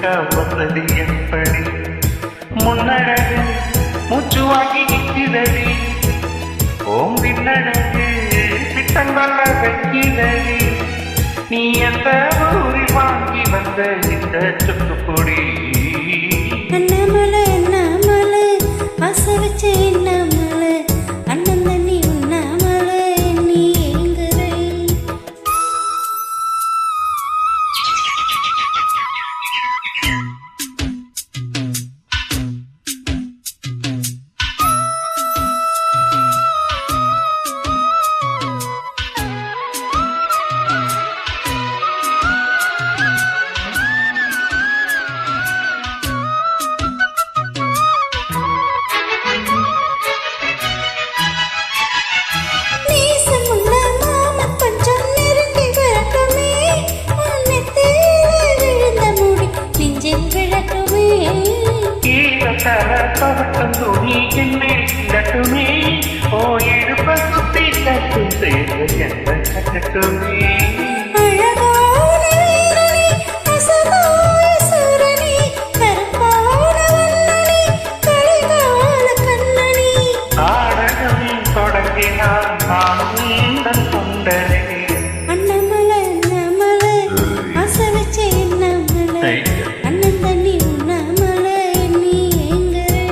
இருக்க வந்தது எப்படி முன்னழகு மூச்சு வாங்கி நிற்கிறடி ஓம் பின்னழகு பிட்டங்கொள்ள வைக்கிறடி நீ எந்த ஊரில் வாங்கி வந்த இந்த சுக்குப்பொடி அண்ணாமலை அண்ணாமலை ஆசை வச்ச அண்ணாமலை அண்ணன் தண்ணி உண்ணாமலை நீ எங்குறே பவட்டம் துணி என்னில் கட்டுமே ஓ எடுப்ப சுத்தி கட்டும் செய்த எந்த கட்டுமே நாடகம் தொடங்கினால் நான் தன் கொண்டனே அண்ணாமலை அண்ணாமலை ஆசை வச்ச அண்ணாமலை அண்ணன் தண்ணி உண்ணாமலை நீ எங்குறே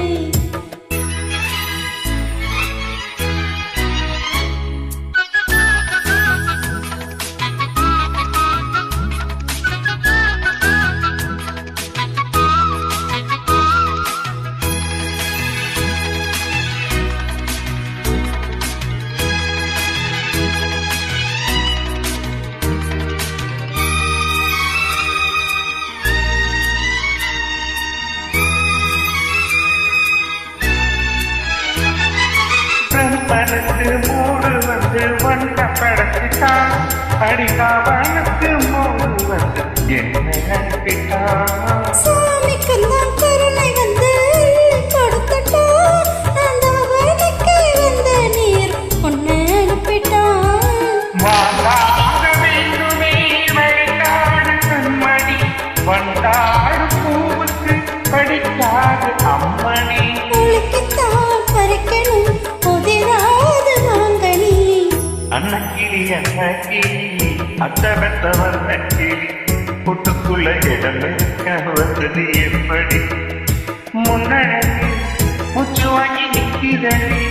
மனத்து மூடு வந்து வண்ண படத்திட்டான் அடிகாவனுக்கு மூடு வந்து என்னை அனுப்பிட்டான் சாமிக்கு தான் கருணை வந்து கொடுத்துட்டா அந்த வழிக்கு வந்த நீர் பொண்ணு அனுப்பிட்டான் வாழாக வேண்டுமே வழிகாடு கண்மணி வண்டாடு பூவுக்கு படிக்காது அம்மணி ஒழுக்கித்தான் பறிக்கணும் புதிராது வாங்கனி அன்னக்கிளி அன்னக்கிளி அத்தவத்தவர் நக்கிளி புட்டுக்குள்ள இடமெக்க வந்தது எப்படி முன்னழகு மூச்சு வாங்கி நிற்கிறடி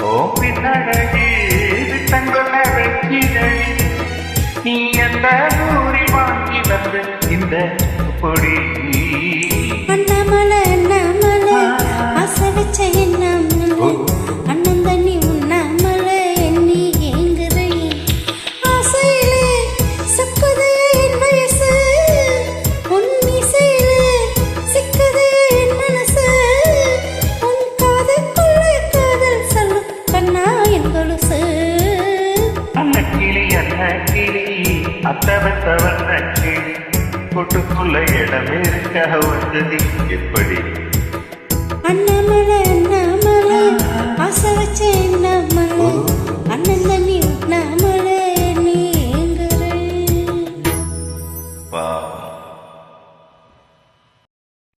ஓ பின்னழகு விட்டங்கொள்ள வைக்கிறடி நீ எந்த ஊரில் வாங்கி வந்த இந்த பொடி அண்ணாமலை அண்ணாமலை ஆசை வச்ச அண்ணாமலை அண்ணன் தண்ணி உண்ணாமலை எண்ணி ஏங்குறே ஆசையிலே சக்குது என் வயசு உன் இசையிலே சிக்குது என் மனசு உன் காதுக்குள்ள காதல் சொல்லும் கண்ணா என் கொலுசு அன்னக்கிளி அன்னக்கிளி அத்தவத்தவர் நக்கிளி கூட்டுக்குள்ள இடமே இருக்க வந்தது எப்படி அண்ணாமலை அண்ணாமலை ஆசை வச்ச அண்ணாமலை அண்ணன் தண்ணி உண்ணாமலை